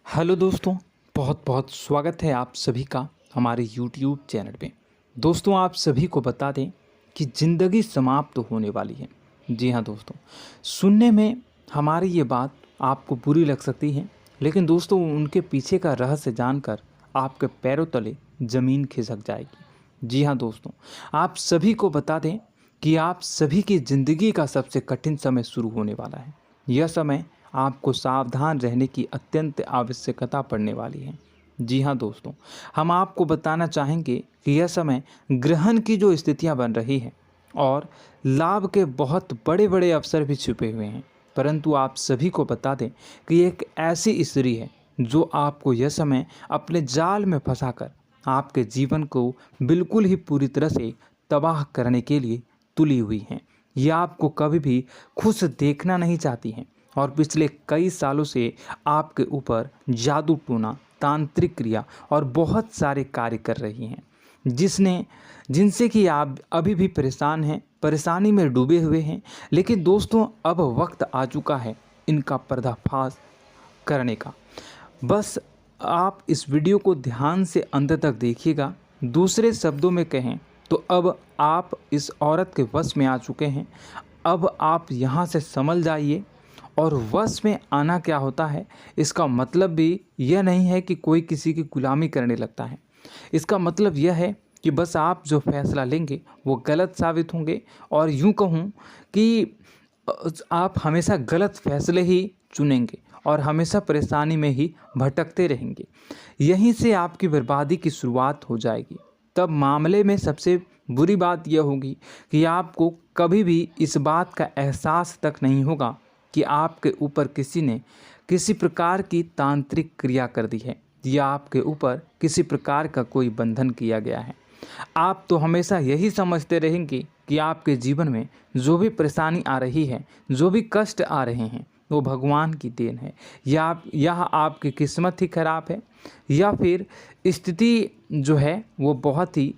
Hello दोस्तों, बहुत बहुत स्वागत है आप सभी का हमारे YouTube चैनल पे। दोस्तों, आप सभी को बता दें कि ज़िंदगी समाप्त होने वाली है। जी हाँ दोस्तों, सुनने में हमारी ये बात आपको बुरी लग सकती है, लेकिन दोस्तों उनके पीछे का रहस्य जानकर आपके पैरों तले ज़मीन खिसक जाएगी। जी हाँ दोस्तों, आप सभी को बता दें कि आप सभी की ज़िंदगी का सबसे कठिन समय शुरू होने वाला है। यह समय आपको सावधान रहने की अत्यंत आवश्यकता पड़ने वाली है। जी हाँ दोस्तों, हम आपको बताना चाहेंगे कि यह समय ग्रहण की जो स्थितियां बन रही है और लाभ के बहुत बड़े बड़े अवसर भी छुपे हुए हैं। परंतु आप सभी को बता दें कि एक ऐसी स्त्री है जो आपको यह समय अपने जाल में फंसाकर आपके जीवन को बिल्कुल ही पूरी तरह से तबाह करने के लिए तुली हुई हैं। यह आपको कभी भी खुश देखना नहीं चाहती हैं और पिछले कई सालों से आपके ऊपर जादू टोना, तांत्रिक क्रिया और बहुत सारे कार्य कर रही हैं, जिनसे कि आप अभी भी परेशान हैं, परेशानी में डूबे हुए हैं। लेकिन दोस्तों, अब वक्त आ चुका है इनका पर्दाफाश करने का। बस आप इस वीडियो को ध्यान से अंत तक देखिएगा। दूसरे शब्दों में कहें तो अब आप इस औरत के वश में आ चुके हैं। अब आप यहाँ से संभल जाइए। और वश में आना क्या होता है, इसका मतलब भी यह नहीं है कि कोई किसी की गुलामी करने लगता है। इसका मतलब यह है कि बस आप जो फैसला लेंगे वो गलत साबित होंगे, और यूं कहूं कि आप हमेशा गलत फैसले ही चुनेंगे और हमेशा परेशानी में ही भटकते रहेंगे। यहीं से आपकी बर्बादी की शुरुआत हो जाएगी। तब मामले में सबसे बुरी बात यह होगी कि आपको कभी भी इस बात का एहसास तक नहीं होगा कि आपके ऊपर किसी ने किसी प्रकार की तांत्रिक क्रिया कर दी है या आपके ऊपर किसी प्रकार का कोई बंधन किया गया है। आप तो हमेशा यही समझते रहेंगे कि आपके जीवन में जो भी परेशानी आ रही है, जो भी कष्ट आ रहे हैं, वो भगवान की देन है, या आपकी किस्मत ही खराब है, या फिर स्थिति जो है वो बहुत ही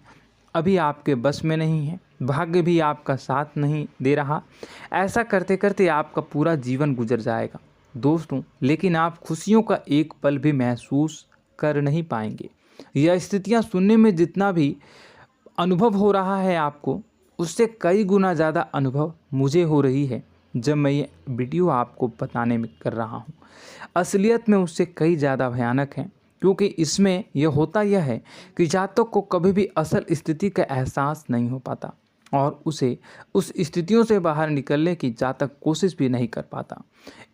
अभी आपके बस में नहीं है, भाग्य भी आपका साथ नहीं दे रहा। ऐसा करते करते आपका पूरा जीवन गुजर जाएगा दोस्तों, लेकिन आप खुशियों का एक पल भी महसूस कर नहीं पाएंगे। यह स्थितियां सुनने में जितना भी अनुभव हो रहा है आपको, उससे कई गुना ज़्यादा अनुभव मुझे हो रही है जब मैं ये वीडियो आपको बताने में कर रहा हूँ। असलियत में उससे कई ज़्यादा भयानक है, क्योंकि इसमें यह होता यह है कि जातक को कभी भी असल स्थिति का एहसास नहीं हो पाता और उसे उस स्थितियों से बाहर निकलने की जातक कोशिश भी नहीं कर पाता।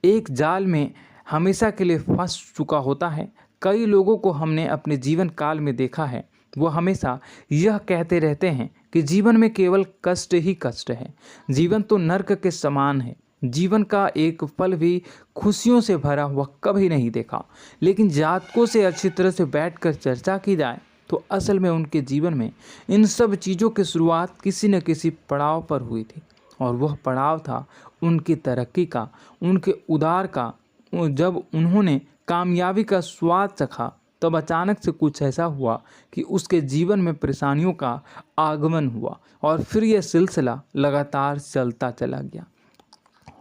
एक जाल में हमेशा के लिए फंस चुका होता है। कई लोगों को हमने अपने जीवन काल में देखा है, वो हमेशा यह कहते रहते हैं कि जीवन में केवल कष्ट ही कष्ट है, जीवन तो नर्क के समान है, जीवन का एक पल भी खुशियों से भरा हुआ कभी नहीं देखा। लेकिन जातकों से अच्छी तरह से बैठकर चर्चा की जाए तो असल में उनके जीवन में इन सब चीज़ों की शुरुआत किसी न किसी पड़ाव पर हुई थी, और वह पड़ाव था उनकी तरक्की का, उनके उदार का। जब उन्होंने कामयाबी का स्वाद चखा, तब अचानक से कुछ ऐसा हुआ कि उसके जीवन में परेशानियों का आगमन हुआ, और फिर यह सिलसिला लगातार चलता चला गया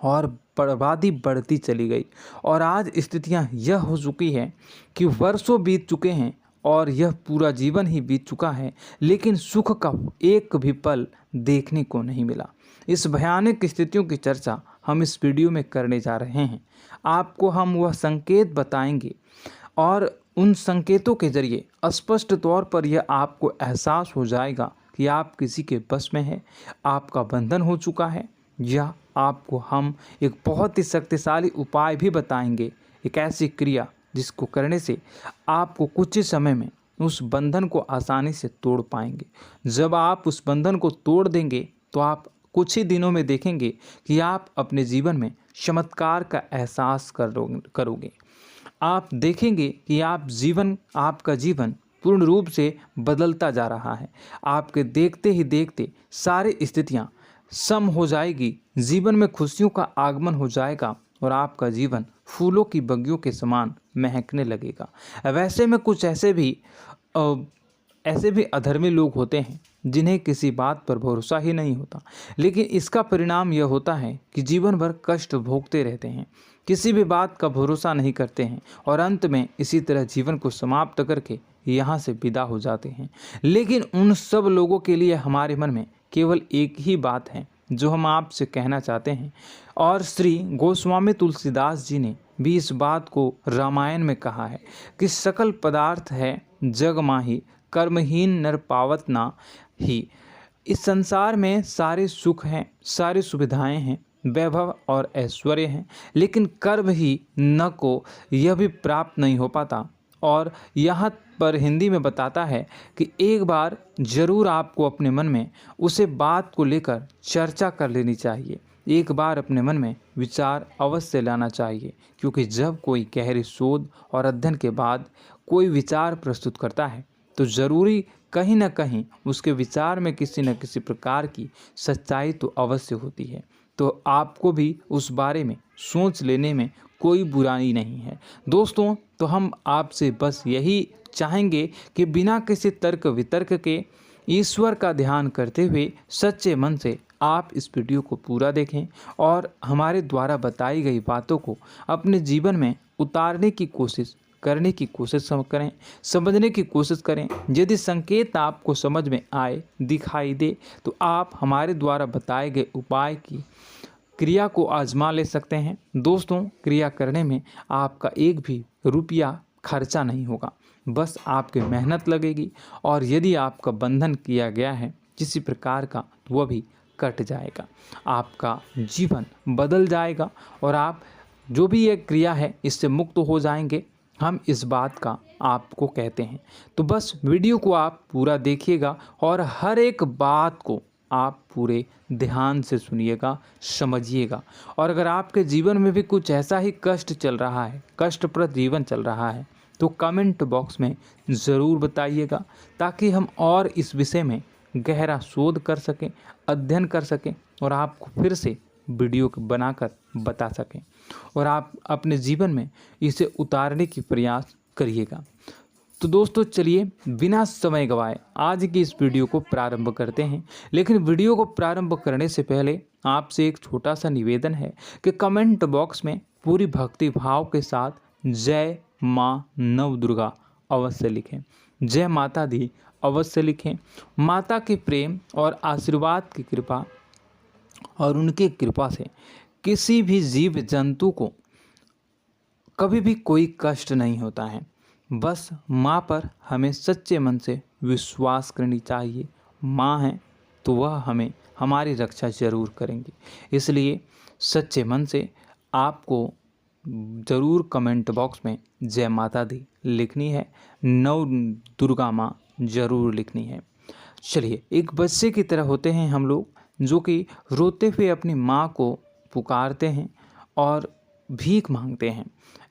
और बर्बादी बढ़ती चली गई। और आज स्थितियां यह हो चुकी है कि वर्षों बीत चुके हैं और यह पूरा जीवन ही बीत चुका है, लेकिन सुख का एक भी पल देखने को नहीं मिला। इस भयानक स्थितियों की चर्चा हम इस वीडियो में करने जा रहे हैं। आपको हम वह संकेत बताएंगे और उन संकेतों के जरिए स्पष्ट तौर पर यह आपको एहसास हो जाएगा कि आप किसी के बस में हैं, आपका बंधन हो चुका है, या आपको हम एक बहुत ही शक्तिशाली उपाय भी बताएंगे, एक ऐसी क्रिया जिसको करने से आपको कुछ ही समय में उस बंधन को आसानी से तोड़ पाएंगे। जब आप उस बंधन को तोड़ देंगे तो आप कुछ ही दिनों में देखेंगे कि आप अपने जीवन में चमत्कार का एहसास करोगे। आप देखेंगे कि आपका जीवन पूर्ण रूप से बदलता जा रहा है। आपके देखते ही देखते सारी स्थितियां सम हो जाएगी, जीवन में खुशियों का आगमन हो जाएगा और आपका जीवन फूलों की बगियों के समान महकने लगेगा। वैसे में कुछ ऐसे भी अधर्मी लोग होते हैं जिन्हें किसी बात पर भरोसा ही नहीं होता, लेकिन इसका परिणाम यह होता है कि जीवन भर कष्ट भोगते रहते हैं, किसी भी बात का भरोसा नहीं करते हैं और अंत में इसी तरह जीवन को समाप्त करके यहाँ से विदा हो जाते हैं। लेकिन उन सब लोगों के लिए हमारे मन में केवल एक ही बात है जो हम आपसे कहना चाहते हैं, और श्री गोस्वामी तुलसीदास जी ने भी इस बात को रामायण में कहा है कि सकल पदार्थ है जग माही, कर्महीन नर पावत ना ही। इस संसार में सारे सुख हैं, सारी सुविधाएं हैं, वैभव और ऐश्वर्य हैं, लेकिन कर्म ही न को यह भी प्राप्त नहीं हो पाता। और यहाँ पर हिंदी में बताता है कि एक बार जरूर आपको अपने मन में उसे बात को लेकर चर्चा कर लेनी चाहिए, एक बार अपने मन में विचार अवश्य लाना चाहिए, क्योंकि जब कोई गहरी शोध और अध्ययन के बाद कोई विचार प्रस्तुत करता है तो ज़रूरी कहीं ना कहीं उसके विचार में किसी न किसी प्रकार की सच्चाई तो अवश्य होती है। तो आपको भी उस बारे में सोच लेने में कोई बुराई नहीं है। दोस्तों, तो हम आपसे बस यही चाहेंगे कि बिना किसी तर्क वितर्क के ईश्वर का ध्यान करते हुए सच्चे मन से आप इस वीडियो को पूरा देखें और हमारे द्वारा बताई गई बातों को अपने जीवन में उतारने की कोशिश करने की कोशिश करें, समझने की कोशिश करें। यदि संकेत आपको समझ में आए, दिखाई दे, तो आप हमारे द्वारा बताए गए उपाय की क्रिया को आजमा ले सकते हैं। दोस्तों, क्रिया करने में आपका एक भी रुपया खर्चा नहीं होगा, बस आपकी मेहनत लगेगी, और यदि आपका बंधन किया गया है किसी प्रकार का तो वह भी कट जाएगा, आपका जीवन बदल जाएगा और आप जो भी ये क्रिया है इससे मुक्त हो जाएंगे। हम इस बात का आपको कहते हैं। तो बस वीडियो को आप पूरा देखिएगा और हर एक बात को आप पूरे ध्यान से सुनिएगा, समझिएगा। और अगर आपके जीवन में भी कुछ ऐसा ही कष्ट चल रहा है, कष्टप्रद जीवन चल रहा है, तो कमेंट बॉक्स में ज़रूर बताइएगा, ताकि हम और इस विषय में गहरा शोध कर सकें, अध्ययन कर सकें और आपको फिर से वीडियो बनाकर बता सकें और आप अपने जीवन में इसे उतारने की प्रयास करिएगा। तो दोस्तों, चलिए बिना समय गवाए आज की इस वीडियो को प्रारंभ करते हैं। लेकिन वीडियो को प्रारंभ करने से पहले आपसे एक छोटा सा निवेदन है कि कमेंट बॉक्स में पूरी भक्ति भाव के साथ जय माँ नव दुर्गा अवश्य लिखें, जय माता दी अवश्य लिखें। माता के प्रेम और आशीर्वाद की कृपा और उनकी कृपा से किसी भी जीव जंतु को कभी भी कोई कष्ट नहीं होता है। बस माँ पर हमें सच्चे मन से विश्वास करनी चाहिए। माँ है तो वह हमें हमारी रक्षा जरूर करेंगी। इसलिए सच्चे मन से आपको ज़रूर कमेंट बॉक्स में जय माता दी लिखनी है, नव दुर्गा माँ ज़रूर लिखनी है। चलिए, एक बच्चे की तरह होते हैं हम लोग, जो कि रोते हुए अपनी माँ को पुकारते हैं और भीख मांगते हैं।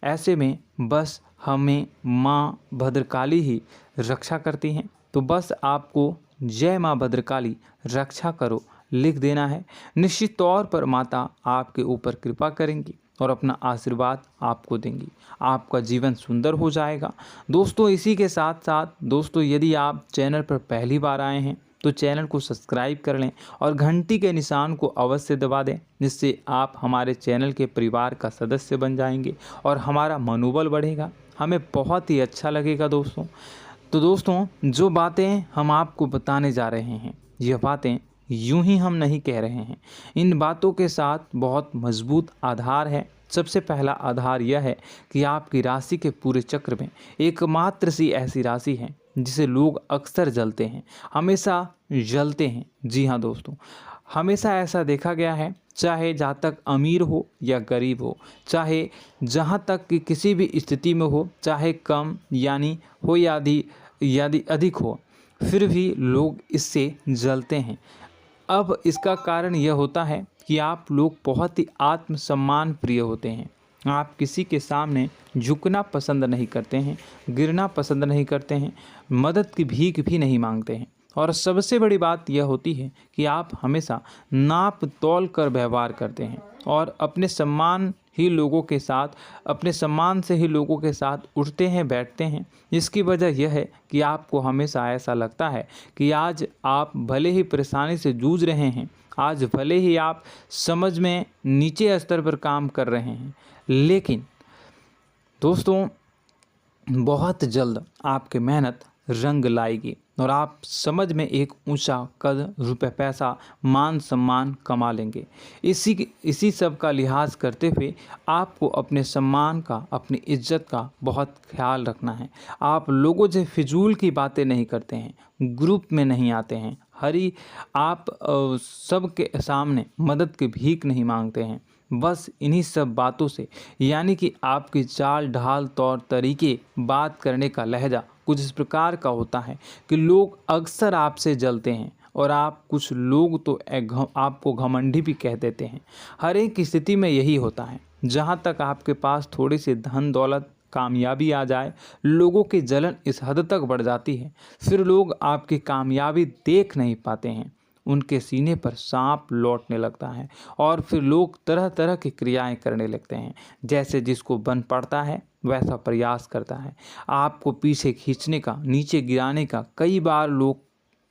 ऐसे में बस हमें माँ भद्रकाली ही रक्षा करती हैं। तो बस आपको जय माँ भद्रकाली रक्षा करो लिख देना है। निश्चित तौर पर माता आपके ऊपर कृपा करेंगी और अपना आशीर्वाद आपको देंगी, आपका जीवन सुंदर हो जाएगा। दोस्तों, इसी के साथ साथ दोस्तों, यदि आप चैनल पर पहली बार आए हैं तो चैनल को सब्सक्राइब कर लें और घंटी के निशान को अवश्य दबा दें, जिससे आप हमारे चैनल के परिवार का सदस्य बन जाएंगे और हमारा मनोबल बढ़ेगा, हमें बहुत ही अच्छा लगेगा दोस्तों। तो दोस्तों, जो बातें हम आपको बताने जा रहे हैं, यह बातें यूं ही हम नहीं कह रहे हैं। इन बातों के साथ बहुत मजबूत आधार है। सबसे पहला आधार यह है कि आपकी राशि के पूरे चक्र में एकमात्र सी ऐसी राशि है जिसे लोग अक्सर जलते हैं, हमेशा जलते हैं। जी हाँ दोस्तों, हमेशा ऐसा देखा गया है, चाहे जहाँ तक अमीर हो या गरीब हो, चाहे जहाँ तक कि किसी भी स्थिति में हो, चाहे कम यानी हो या अधिक हो, फिर भी लोग इससे जलते हैं। अब इसका कारण यह होता है कि आप लोग बहुत ही आत्मसम्मान प्रिय होते हैं। आप किसी के सामने झुकना पसंद नहीं करते हैं, गिरना पसंद नहीं करते हैं, मदद की भीख भी नहीं मांगते हैं और सबसे बड़ी बात यह होती है कि आप हमेशा नाप तौल कर व्यवहार करते हैं और अपने सम्मान से ही लोगों के साथ उठते हैं बैठते हैं। इसकी वजह यह है कि आपको हमेशा ऐसा लगता है कि आज आप भले ही परेशानी से जूझ रहे हैं, आज भले ही आप समझ में नीचे स्तर पर काम कर रहे हैं, लेकिन दोस्तों बहुत जल्द आपकी मेहनत रंग लाएगी और आप समझ में एक ऊंचा कद, रुपए, पैसा, मान सम्मान कमा लेंगे। इसी सब का लिहाज करते हुए आपको अपने सम्मान का, अपनी इज्जत का बहुत ख्याल रखना है। आप लोगों से फिजूल की बातें नहीं करते हैं, ग्रुप में नहीं आते हैं, आप सबके सामने मदद की भीख नहीं मांगते हैं। बस इन्हीं सब बातों से, यानी कि आपकी चाल ढाल, तौर तरीके, बात करने का लहजा कुछ इस प्रकार का होता है कि लोग अक्सर आपसे जलते हैं और कुछ लोग तो आपको घमंडी भी कह देते हैं। हर एक स्थिति में यही होता है। जहाँ तक आपके पास थोड़ी सी धन दौलत, कामयाबी आ जाए, लोगों की जलन इस हद तक बढ़ जाती है, फिर लोग आपकी कामयाबी देख नहीं पाते हैं, उनके सीने पर सांप लौटने लगता है और फिर लोग तरह तरह की क्रियाएं करने लगते हैं। जैसे जिसको बन पड़ता है वैसा प्रयास करता है। आपको पीछे खींचने का, नीचे गिराने का कई बार लोग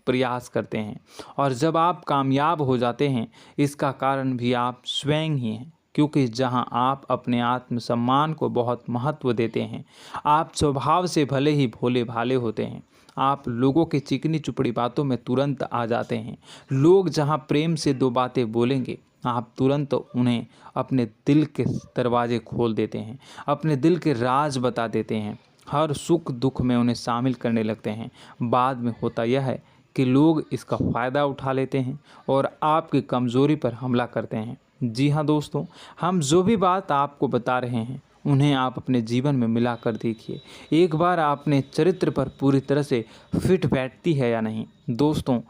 प्रयास करते हैं और जब आप कामयाब हो जाते हैं, इसका कारण भी आप स्वयं ही हैं। क्योंकि जहां आप अपने आत्मसम्मान को बहुत महत्व देते हैं, आप स्वभाव से भले ही भोले भाले होते हैं, आप लोगों की चिकनी चुपड़ी बातों में तुरंत आ जाते हैं। लोग जहां प्रेम से दो बातें बोलेंगे, आप तुरंत उन्हें अपने दिल के दरवाजे खोल देते हैं, अपने दिल के राज बता देते हैं, हर सुख दुख में उन्हें शामिल करने लगते हैं। बाद में होता यह है कि लोग इसका फ़ायदा उठा लेते हैं और आपकी कमज़ोरी पर हमला करते हैं। जी हाँ दोस्तों, हम जो भी बात आपको बता रहे हैं उन्हें आप अपने जीवन में मिला कर देखिए। एक बार आपने चरित्र पर पूरी तरह से फिट बैठती है या नहीं। दोस्तों,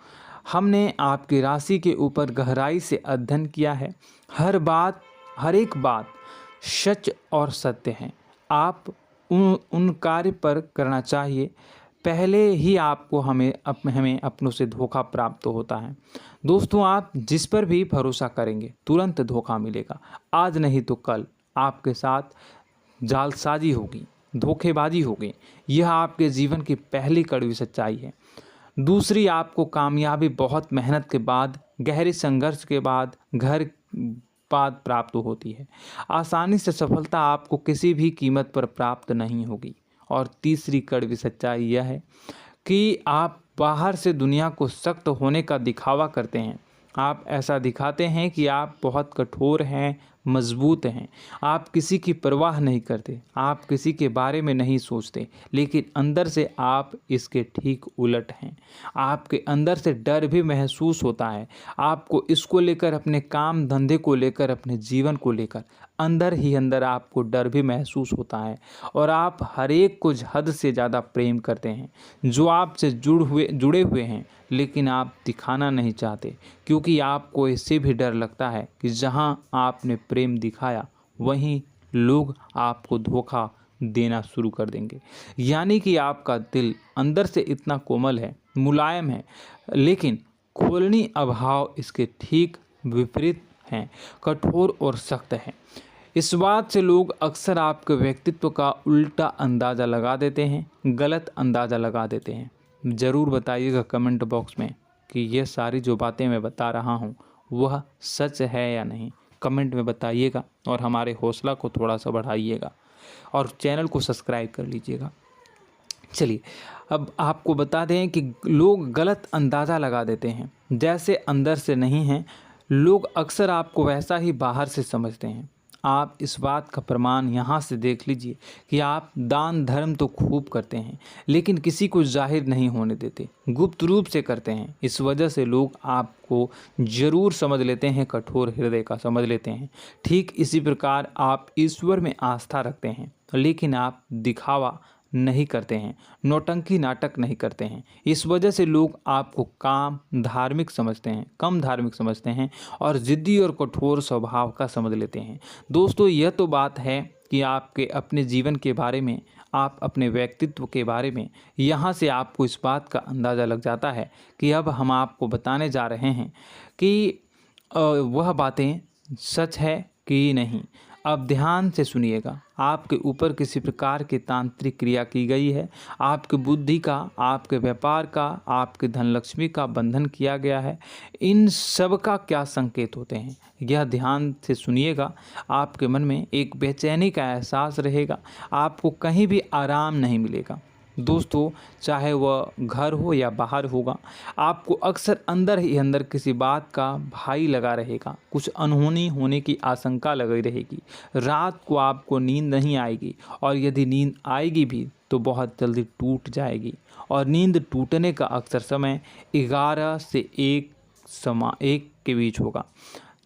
हमने आपकी राशि के ऊपर गहराई से अध्ययन किया है। हर एक बात सच और सत्य है। आप उन कार्य पर करना चाहिए, पहले ही आपको हमें अपनों से धोखा प्राप्त होता है। दोस्तों, आप जिस पर भी भरोसा करेंगे तुरंत धोखा मिलेगा। आज नहीं तो कल आपके साथ जालसाजी होगी, धोखेबाजी होगी। यह आपके जीवन की पहली कड़वी सच्चाई है। दूसरी, आपको कामयाबी बहुत मेहनत के बाद, गहरे संघर्ष के बाद प्राप्त होती है। आसानी से सफलता आपको किसी भी कीमत पर प्राप्त नहीं होगी। और तीसरी कड़वी सच्चाई यह है कि आप बाहर से दुनिया को सख्त होने का दिखावा करते हैं। आप ऐसा दिखाते हैं कि आप बहुत कठोर हैं, मजबूत हैं, आप किसी की परवाह नहीं करते, आप किसी के बारे में नहीं सोचते, लेकिन अंदर से आप इसके ठीक उलट हैं। आपके अंदर से डर भी महसूस होता है। आपको इसको लेकर, अपने काम धंधे को लेकर, अपने जीवन को लेकर अंदर ही अंदर आपको डर भी महसूस होता है और आप हर एक को हद से ज़्यादा प्रेम करते हैं, जो आपसे जुड़े हुए हैं, लेकिन आप दिखाना नहीं चाहते, क्योंकि आपको इससे भी डर लगता है कि जहां आपने प्रेम दिखाया वहीं लोग आपको धोखा देना शुरू कर देंगे। यानी कि आपका दिल अंदर से इतना कोमल है, मुलायम है, लेकिन खोलनी अभाव इसके ठीक विपरीत हैं, कठोर और सख्त हैं। इस बात से लोग अक्सर आपके व्यक्तित्व का उल्टा अंदाज़ा लगा देते हैं, गलत अंदाज़ा लगा देते हैं। ज़रूर बताइएगा कमेंट बॉक्स में कि ये सारी जो बातें मैं बता रहा हूँ वह सच है या नहीं। कमेंट में बताइएगा और हमारे हौसला को थोड़ा सा बढ़ाइएगा और चैनल को सब्सक्राइब कर लीजिएगा। चलिए, अब आपको बता दें कि लोग गलत अंदाज़ा लगा देते हैं। जैसे अंदर से नहीं हैं, लोग अक्सर आपको वैसा ही बाहर से समझते हैं। आप इस बात का प्रमाण यहाँ से देख लीजिए कि आप दान धर्म तो खूब करते हैं, लेकिन किसी को जाहिर नहीं होने देते, गुप्त रूप से करते हैं। इस वजह से लोग आपको ज़रूर समझ लेते हैं, कठोर हृदय का समझ लेते हैं। ठीक इसी प्रकार आप ईश्वर में आस्था रखते हैं, लेकिन आप दिखावा नहीं करते हैं, नौटंकी नाटक नहीं करते हैं। इस वजह से लोग आपको कम धार्मिक समझते हैं और ज़िद्दी और कठोर स्वभाव का समझ लेते हैं। दोस्तों, यह तो बात है कि आपके अपने जीवन के बारे में, आप अपने व्यक्तित्व के बारे में, यहाँ से आपको इस बात का अंदाज़ा लग जाता है कि अब हम आपको बताने जा रहे हैं कि वह बातें सच है कि नहीं। अब ध्यान से सुनिएगा। आपके ऊपर किसी प्रकार की तांत्रिक क्रिया की गई है, आपकी बुद्धि का, आपके व्यापार का, आपके धनलक्ष्मी का बंधन किया गया है। इन सब का क्या संकेत होते हैं, यह ध्यान से सुनिएगा। आपके मन में एक बेचैनी का एहसास रहेगा, आपको कहीं भी आराम नहीं मिलेगा। दोस्तों, चाहे वह घर हो या बाहर होगा, आपको अक्सर अंदर ही अंदर किसी बात का भय लगा रहेगा, कुछ अनहोनी होने की आशंका लगी रहेगी। रात को आपको नींद नहीं आएगी, और यदि नींद आएगी भी तो बहुत जल्दी टूट जाएगी। और नींद टूटने का अक्सर समय 11 से 1 के बीच होगा।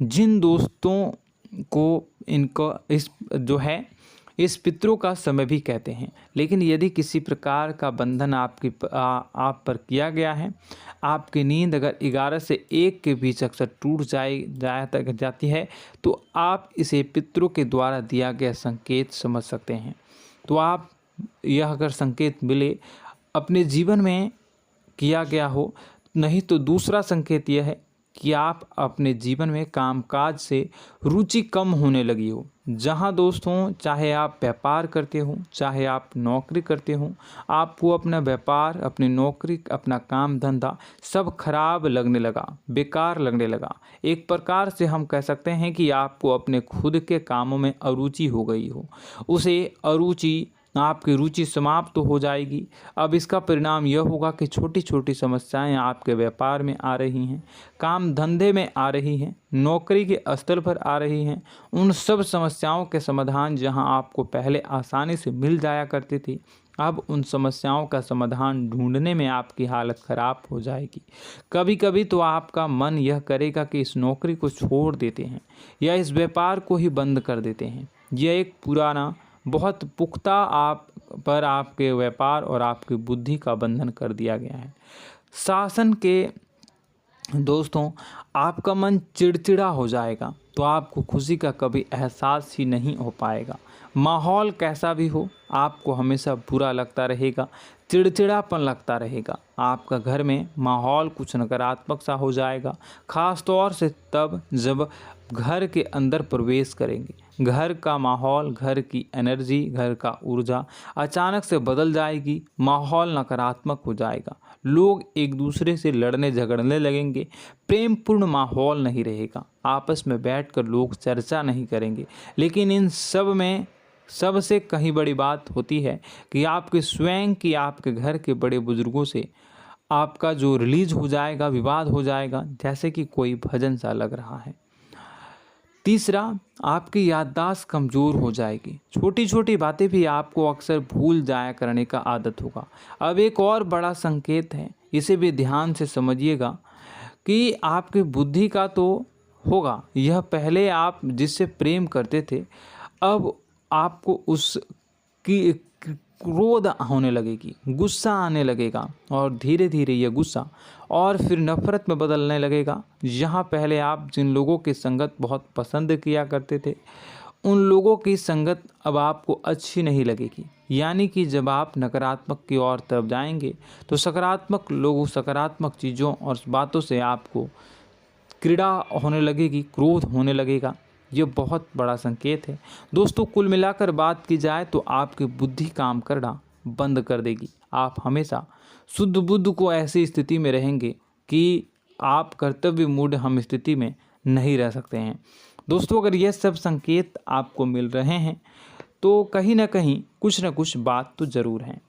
जिन दोस्तों को इनको इस पितरों का समय भी कहते हैं। लेकिन यदि किसी प्रकार का बंधन आप पर किया गया है, आपकी नींद अगर 11 से 1 के बीच अक्सर टूट जाती है, तो आप इसे पितरों के द्वारा दिया गया संकेत समझ सकते हैं। तो आप यह अगर संकेत मिले अपने जीवन में किया गया हो, नहीं तो दूसरा संकेत यह है कि आप अपने जीवन में कामकाज से रुचि कम होने लगी हो। जहां दोस्तों, चाहे आप व्यापार करते हो, चाहे आप नौकरी करते हो, आपको अपना व्यापार, अपनी नौकरी, अपना काम धंधा सब खराब लगने लगा, बेकार लगने लगा। एक प्रकार से हम कह सकते हैं कि आपको अपने खुद के कामों में अरुचि हो गई हो। उसे अरुचि, आपकी रुचि समाप्त तो हो जाएगी। अब इसका परिणाम यह होगा कि छोटी छोटी समस्याएं आपके व्यापार में आ रही हैं, काम धंधे में आ रही हैं, नौकरी के स्तर पर आ रही हैं। उन सब समस्याओं के समाधान जहां आपको पहले आसानी से मिल जाया करती थी, अब उन समस्याओं का समाधान ढूंढने में आपकी हालत ख़राब हो जाएगी। कभी कभी तो आपका मन यह करेगा कि इस नौकरी को छोड़ देते हैं या इस व्यापार को ही बंद कर देते हैं। यह एक पुराना, बहुत पुख्ता आप पर आपके व्यापार और आपकी बुद्धि का बंधन कर दिया गया है। शासन के दोस्तों, आपका मन चिड़चिड़ा हो जाएगा, तो आपको खुशी का कभी एहसास ही नहीं हो पाएगा। माहौल कैसा भी हो, आपको हमेशा बुरा लगता रहेगा, चिड़चिड़ापन लगता रहेगा। आपका घर में माहौल कुछ नकारात्मक सा हो जाएगा, ख़ास तौर से तब जब घर के अंदर प्रवेश करेंगे। घर का माहौल, घर की एनर्जी, घर का ऊर्जा अचानक से बदल जाएगी, माहौल नकारात्मक हो जाएगा। लोग एक दूसरे से लड़ने झगड़ने लगेंगे, प्रेमपूर्ण माहौल नहीं रहेगा, आपस में बैठकर लोग चर्चा नहीं करेंगे। लेकिन इन सब में सबसे कहीं बड़ी बात होती है कि आपके स्वयं की, आपके घर के बड़े बुजुर्गों से आपका जो रिलीज हो जाएगा, विवाद हो जाएगा, जैसे कि कोई भजन सा लग रहा है। तीसरा, आपकी याददाश्त कमज़ोर हो जाएगी, छोटी छोटी बातें भी आपको अक्सर भूल जाया करने का आदत होगा। अब एक और बड़ा संकेत है, इसे भी ध्यान से समझिएगा कि आपकी बुद्धि का तो होगा, यह पहले आप जिससे प्रेम करते थे, अब आपको उसकी क्रोध होने लगेगी, गुस्सा आने लगेगा, और धीरे धीरे यह गुस्सा और फिर नफरत में बदलने लगेगा। यहाँ पहले आप जिन लोगों की संगत बहुत पसंद किया करते थे, उन लोगों की संगत अब आपको अच्छी नहीं लगेगी। यानी कि जब आप नकारात्मक की ओर तरफ जाएंगे, तो सकारात्मक लोगों, सकारात्मक चीज़ों और बातों से आपको क्रीड़ा होने लगेगी, क्रोध होने लगेगा। ये बहुत बड़ा संकेत है दोस्तों। कुल मिलाकर बात की जाए तो आपकी बुद्धि काम करना बंद कर देगी। आप हमेशा शुद्ध बुद्ध को ऐसी स्थिति में रहेंगे कि आप कर्तव्य मूढ़ हम स्थिति में नहीं रह सकते हैं। दोस्तों, अगर ये सब संकेत आपको मिल रहे हैं तो कहीं ना कहीं कुछ ना कुछ बात तो ज़रूर है।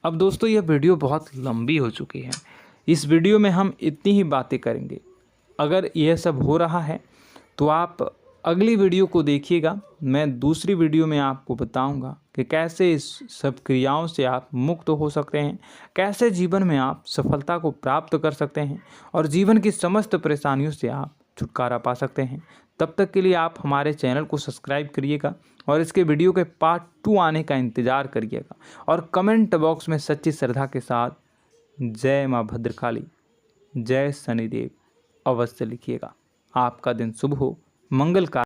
अब दोस्तों, यह वीडियो बहुत लंबी हो चुकी है, इस वीडियो में हम इतनी ही बातें करेंगे। अगर यह सब हो रहा है तो आप अगली वीडियो को देखिएगा। मैं दूसरी वीडियो में आपको बताऊंगा कि कैसे इस सब क्रियाओं से आप मुक्त हो सकते हैं, कैसे जीवन में आप सफलता को प्राप्त कर सकते हैं और जीवन की समस्त परेशानियों से आप छुटकारा पा सकते हैं। तब तक के लिए आप हमारे चैनल को सब्सक्राइब करिएगा और इसके वीडियो के पार्ट 2 आने का इंतज़ार करिएगा। और कमेंट बॉक्स में सच्ची श्रद्धा के साथ जय माँ भद्रकाली, जय शनिदेव अवश्य लिखिएगा। आपका दिन शुभ हो, मंगल का